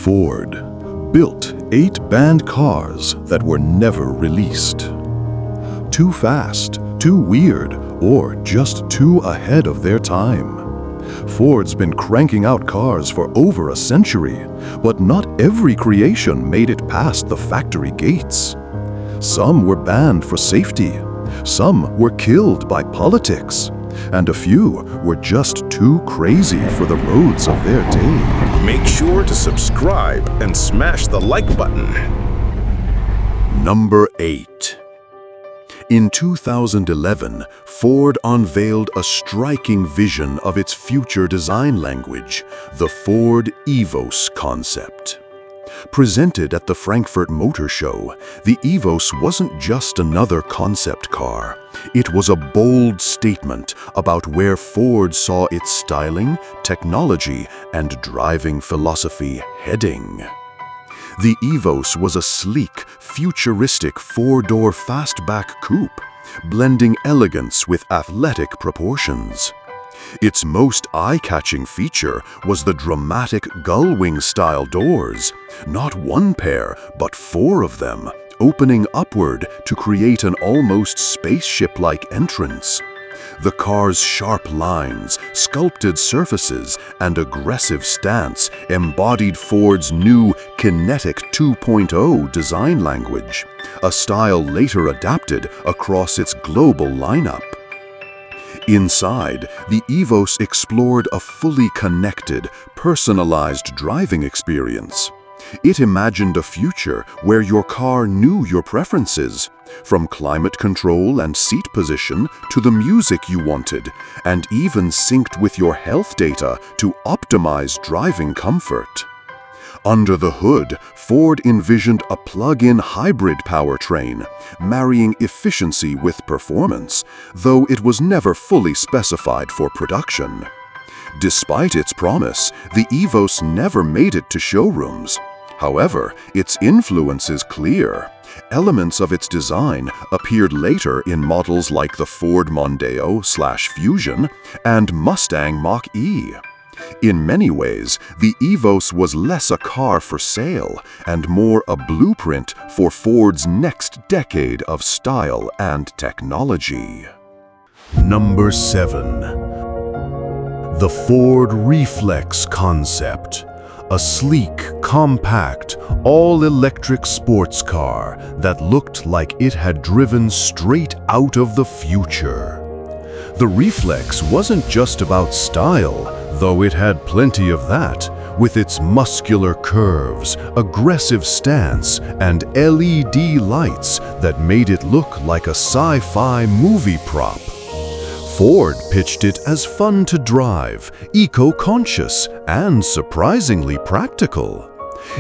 Ford built 8 banned cars that were never released. Too fast, too weird, or just too ahead of their time. Ford's been cranking out cars for over a century, but not every creation made it past the factory gates. Some were banned for safety, some were killed by politics, and a few were just too crazy for the roads of their day. Make sure to subscribe and smash the like button. Number 8. In 2011, Ford unveiled a striking vision of its future design language, the Ford Evos concept. Presented at the Frankfurt Motor Show, the Evos wasn't just another concept car. It was a bold statement about where Ford saw its styling, technology, and driving philosophy heading. The Evos was a sleek, futuristic 4-door fastback coupe, blending elegance with athletic proportions. Its most eye-catching feature was the dramatic gull-wing-style doors, not one pair, but 4 of them, opening upward to create an almost spaceship-like entrance. The car's sharp lines, sculpted surfaces, and aggressive stance embodied Ford's new Kinetic 2.0 design language, a style later adapted across its global lineup. Inside, the Evos explored a fully connected, personalized driving experience. It imagined a future where your car knew your preferences, from climate control and seat position to the music you wanted, and even synced with your health data to optimize driving comfort. Under the hood, Ford envisioned a plug-in hybrid powertrain, marrying efficiency with performance, though it was never fully specified for production. Despite its promise, the Evos never made it to showrooms. However, its influence is clear. Elements of its design appeared later in models like the Ford Mondeo/Fusion and Mustang Mach-E. In many ways, the Evos was less a car for sale and more a blueprint for Ford's next decade of style and technology. Number 7. The Ford Reflex concept. A sleek, compact, all-electric sports car that looked like it had driven straight out of the future. The Reflex wasn't just about style, though it had plenty of that, with its muscular curves, aggressive stance, and LED lights that made it look like a sci-fi movie prop. Ford pitched it as fun to drive, eco-conscious, and surprisingly practical.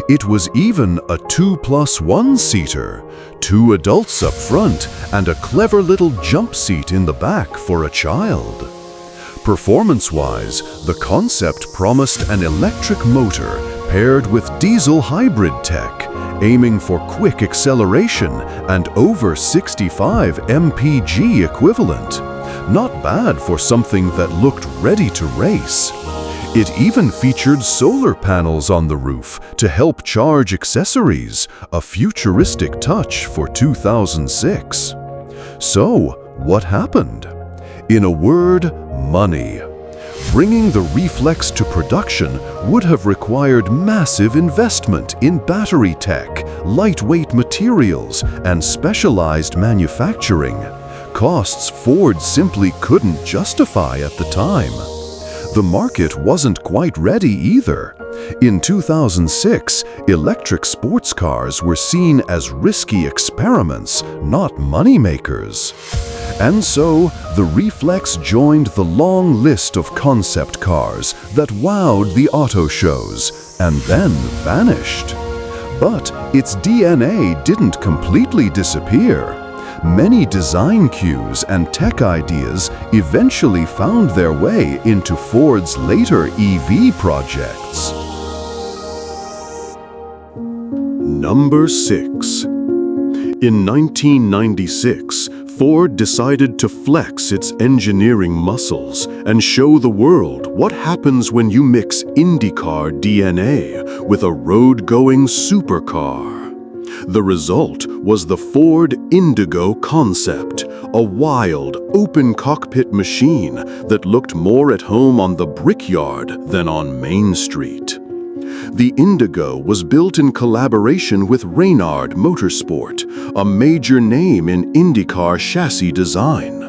It was even a 2+1-seater, 2 adults up front, and a clever little jump seat in the back for a child. Performance-wise, the concept promised an electric motor paired with diesel hybrid tech, aiming for quick acceleration and over 65 mpg equivalent. Not bad for something that looked ready to race. It even featured solar panels on the roof to help charge accessories, a futuristic touch for 2006. So, what happened? In a word, money. Bringing the Reflex to production would have required massive investment in battery tech, lightweight materials, and specialized manufacturing. Costs Ford simply couldn't justify at the time. The market wasn't quite ready either. In 2006, electric sports cars were seen as risky experiments, not moneymakers. And so, the Reflex joined the long list of concept cars that wowed the auto shows, and then vanished. But its DNA didn't completely disappear. Many design cues and tech ideas eventually found their way into Ford's later EV projects. Number 6. In 1996, Ford decided to flex its engineering muscles and show the world what happens when you mix IndyCar DNA with a road-going supercar. The result was the Ford Indigo concept, a wild, open cockpit machine that looked more at home on the Brickyard than on Main Street. The Indigo was built in collaboration with Reynard Motorsport, a major name in IndyCar chassis design.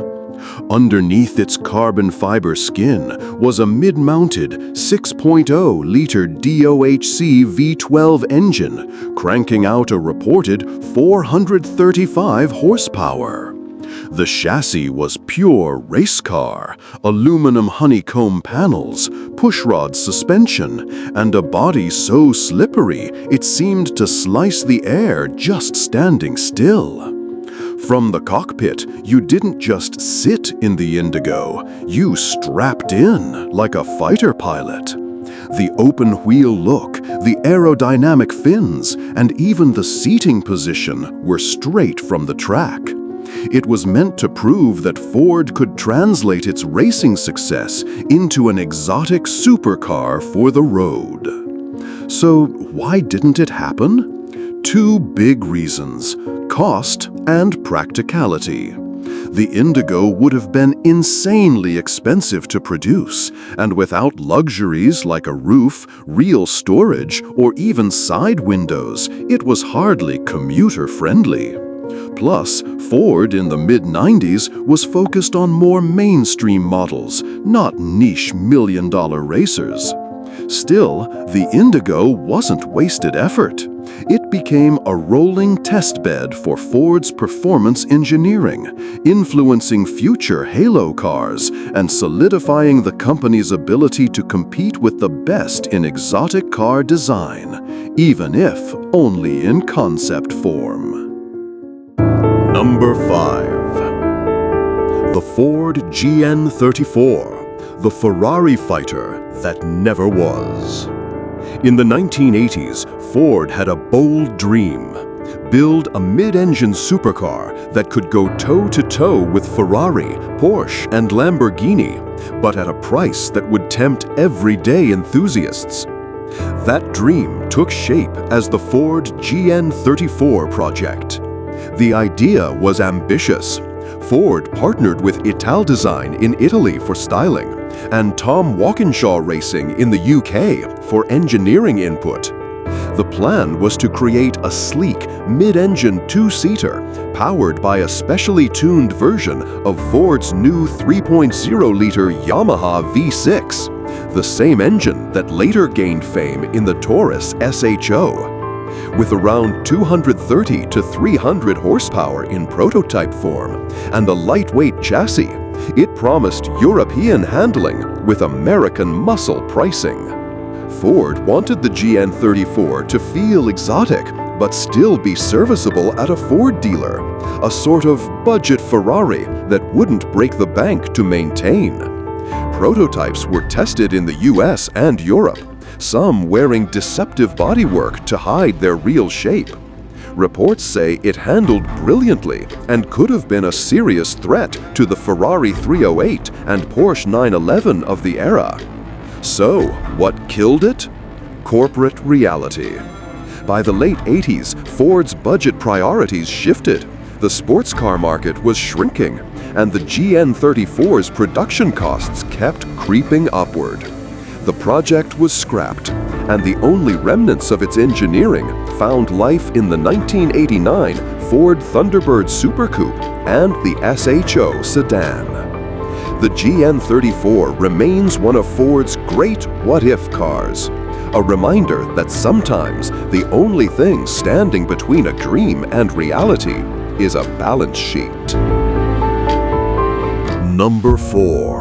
Underneath its carbon fiber skin was a mid-mounted 6.0-liter DOHC V12 engine, cranking out a reported 435 horsepower. The chassis was pure race car, aluminum honeycomb panels, pushrod suspension, and a body so slippery it seemed to slice the air just standing still. From the cockpit, you didn't just sit in the Indigo, you strapped in like a fighter pilot. The open-wheel look, the aerodynamic fins, and even the seating position were straight from the track. It was meant to prove that Ford could translate its racing success into an exotic supercar for the road. So why didn't it happen? Two big reasons: cost and practicality. The Indigo would have been insanely expensive to produce, and without luxuries like a roof, real storage, or even side windows, it was hardly commuter-friendly. Plus, Ford in the mid-90s was focused on more mainstream models, not niche million-dollar racers. Still, the Indigo wasn't wasted effort. It became a rolling testbed for Ford's performance engineering, influencing future halo cars and solidifying the company's ability to compete with the best in exotic car design, even if only in concept form. Number 5. The Ford GN34, the Ferrari fighter that never was. In the 1980s, Ford had a bold dream: build a mid-engine supercar that could go toe-to-toe with Ferrari, Porsche, and Lamborghini, but at a price that would tempt everyday enthusiasts. That dream took shape as the Ford GN34 project. The idea was ambitious. Ford partnered with Italdesign in Italy for styling, and Tom Walkinshaw Racing in the UK for engineering input. The plan was to create a sleek, mid-engine two-seater powered by a specially tuned version of Ford's new 3.0-liter Yamaha V6, the same engine that later gained fame in the Taurus SHO. With around 230 to 300 horsepower in prototype form and a lightweight chassis, it promised European handling with American muscle pricing. Ford wanted the GN34 to feel exotic, but still be serviceable at a Ford dealer, a sort of budget Ferrari that wouldn't break the bank to maintain. Prototypes were tested in the US and Europe, some wearing deceptive bodywork to hide their real shape. Reports say it handled brilliantly and could have been a serious threat to the Ferrari 308 and Porsche 911 of the era. So, what killed it? Corporate reality. By the late 80s, Ford's budget priorities shifted. The sports car market was shrinking, and the GN34's production costs kept creeping upward. The project was scrapped, and the only remnants of its engineering found life in the 1989 Ford Thunderbird Super Coupe and the SHO sedan. The GN34 remains one of Ford's great what-if cars, a reminder that sometimes the only thing standing between a dream and reality is a balance sheet. Number 4.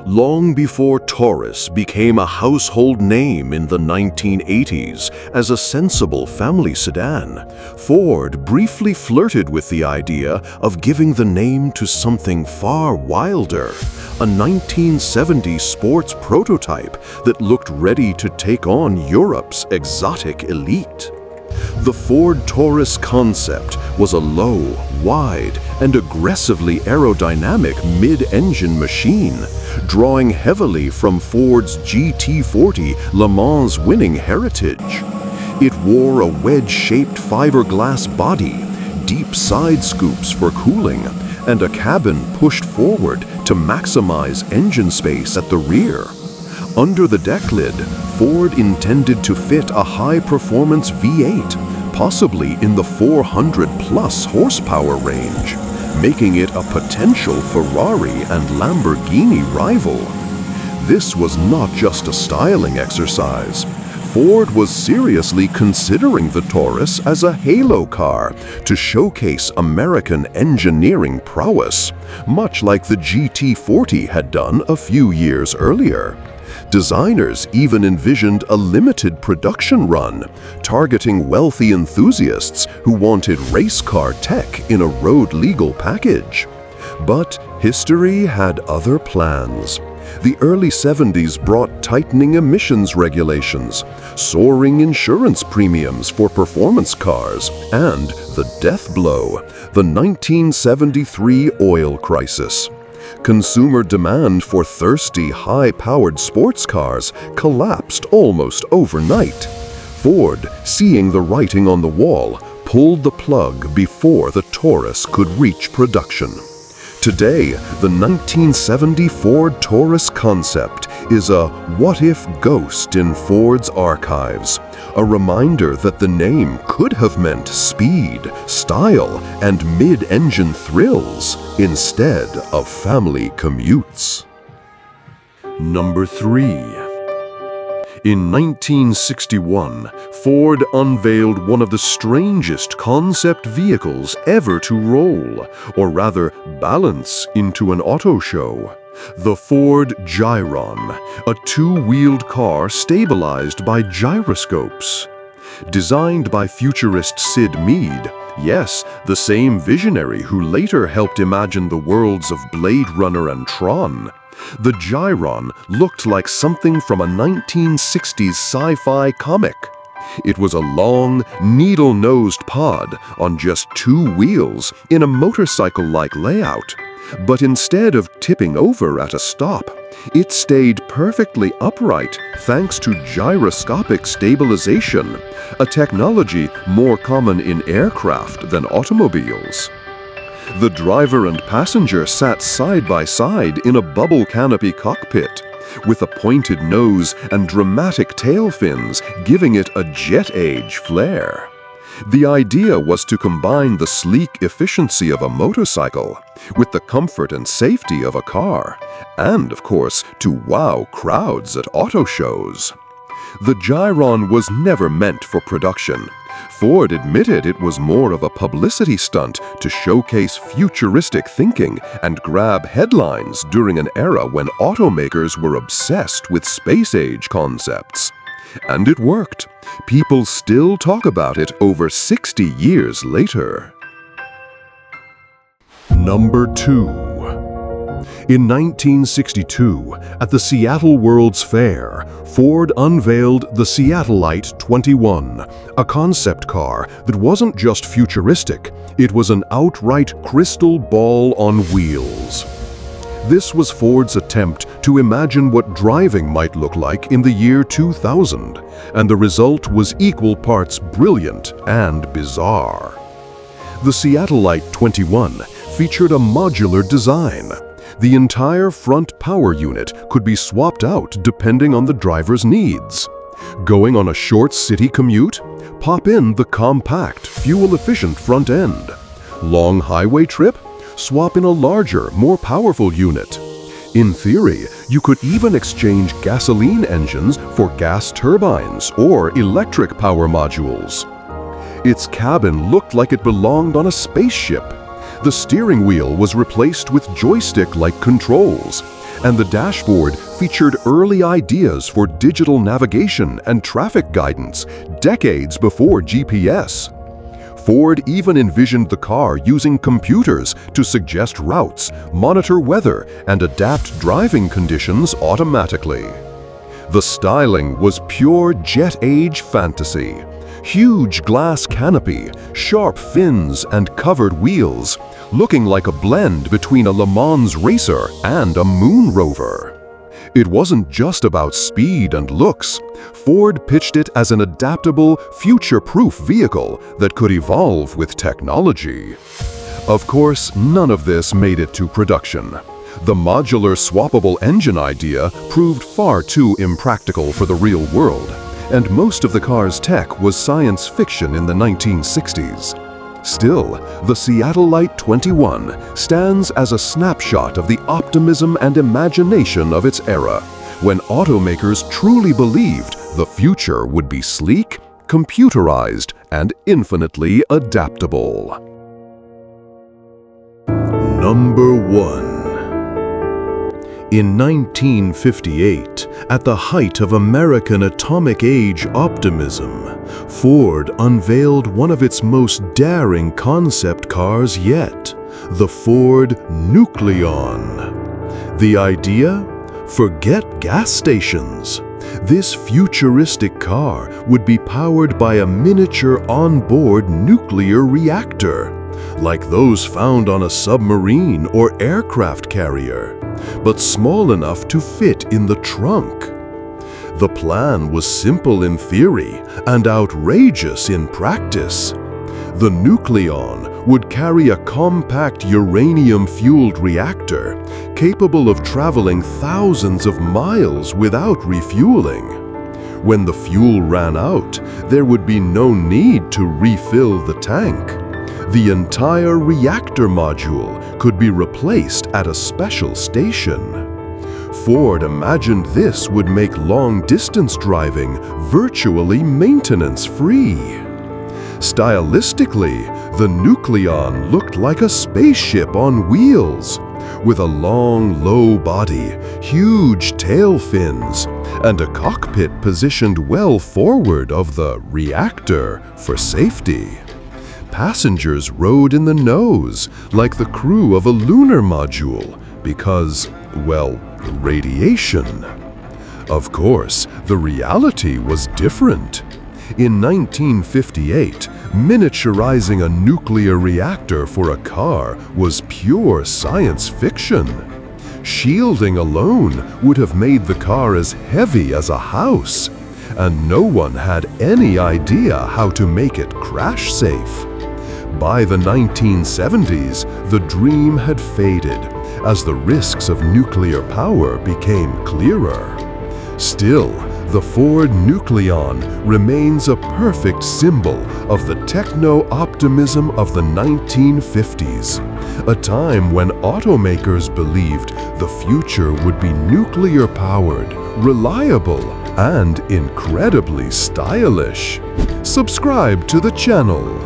Long before Taurus became a household name in the 1980s as a sensible family sedan, Ford briefly flirted with the idea of giving the name to something far wilder, a 1970s sports prototype that looked ready to take on Europe's exotic elite. The Ford Taurus concept was a low, wide, and aggressively aerodynamic mid-engine machine, drawing heavily from Ford's GT40 Le Mans winning heritage. It wore a wedge-shaped fiberglass body, deep side scoops for cooling, and a cabin pushed forward to maximize engine space at the rear. Under the deck lid, Ford intended to fit a high-performance V8, possibly in the 400-plus horsepower range, making it a potential Ferrari and Lamborghini rival. This was not just a styling exercise. Ford was seriously considering the Taurus as a halo car to showcase American engineering prowess, much like the GT40 had done a few years earlier. Designers even envisioned a limited production run, targeting wealthy enthusiasts who wanted race car tech in a road-legal package. But history had other plans. The early 70s brought tightening emissions regulations, soaring insurance premiums for performance cars, and the death blow, the 1973 oil crisis. Consumer demand for thirsty, high-powered sports cars collapsed almost overnight. Ford, seeing the writing on the wall, pulled the plug before the Taurus could reach production. Today, the 1970 Ford Taurus concept is a what-if ghost in Ford's archives, a reminder that the name could have meant speed, style, and mid-engine thrills instead of family commutes. Number 3. In 1961, Ford unveiled one of the strangest concept vehicles ever to roll, or rather balance into an auto show. The Ford Gyron, a two-wheeled car stabilized by gyroscopes. Designed by futurist Sid Mead, yes, the same visionary who later helped imagine the worlds of Blade Runner and Tron, the Gyron looked like something from a 1960s sci-fi comic. It was a long, needle-nosed pod on just two wheels in a motorcycle-like layout. But instead of tipping over at a stop, it stayed perfectly upright thanks to gyroscopic stabilization, a technology more common in aircraft than automobiles. The driver and passenger sat side by side in a bubble canopy cockpit, with a pointed nose and dramatic tail fins giving it a jet-age flair. The idea was to combine the sleek efficiency of a motorcycle with the comfort and safety of a car, and, of course, to wow crowds at auto shows. The Gyron was never meant for production. Ford admitted it was more of a publicity stunt to showcase futuristic thinking and grab headlines during an era when automakers were obsessed with space-age concepts. And it worked. People still talk about it over 60 years later. Number 2. In 1962, at the Seattle World's Fair, Ford unveiled the Seattleite 21, a concept car that wasn't just futuristic, it was an outright crystal ball on wheels. This was Ford's attempt to imagine what driving might look like in the year 2000, and the result was equal parts brilliant and bizarre. The Seattleite 21 featured a modular design. The entire front power unit could be swapped out depending on the driver's needs. Going on a short city commute? Pop in the compact, fuel-efficient front end. Long highway trip? Swap in a larger, more powerful unit. In theory, you could even exchange gasoline engines for gas turbines or electric power modules. Its cabin looked like it belonged on a spaceship. The steering wheel was replaced with joystick-like controls, and the dashboard featured early ideas for digital navigation and traffic guidance decades before GPS. Ford even envisioned the car using computers to suggest routes, monitor weather, and adapt driving conditions automatically. The styling was pure jet-age fantasy. Huge glass canopy, sharp fins, and covered wheels, looking like a blend between a Le Mans racer and a moon rover. It wasn't just about speed and looks. Ford pitched it as an adaptable, future-proof vehicle that could evolve with technology. Of course, none of this made it to production. The modular swappable engine idea proved far too impractical for the real world, and most of the car's tech was science fiction in the 1960s. Still, the Seattle Light 21 stands as a snapshot of the optimism and imagination of its era, when automakers truly believed the future would be sleek, computerized, and infinitely adaptable. Number 1. In 1958, at the height of American atomic age optimism, Ford unveiled one of its most daring concept cars yet, the Ford Nucleon. The idea? Forget gas stations. This futuristic car would be powered by a miniature onboard nuclear reactor, like those found on a submarine or aircraft carrier, but small enough to fit in the trunk. The plan was simple in theory and outrageous in practice. The Nucleon would carry a compact uranium-fueled reactor capable of traveling thousands of miles without refueling. When the fuel ran out, there would be no need to refill the tank. The entire reactor module could be replaced at a special station. Ford imagined this would make long-distance driving virtually maintenance-free. Stylistically, the Nucleon looked like a spaceship on wheels, with a long, low body, huge tail fins, and a cockpit positioned well forward of the reactor for safety. Passengers rode in the nose, like the crew of a lunar module, because, well, radiation. Of course, the reality was different. In 1958, miniaturizing a nuclear reactor for a car was pure science fiction. Shielding alone would have made the car as heavy as a house, and no one had any idea how to make it crash-safe. By the 1970s, the dream had faded as the risks of nuclear power became clearer. Still, the Ford Nucleon remains a perfect symbol of the techno-optimism of the 1950s, a time when automakers believed the future would be nuclear-powered, reliable, and incredibly stylish. Subscribe to the channel.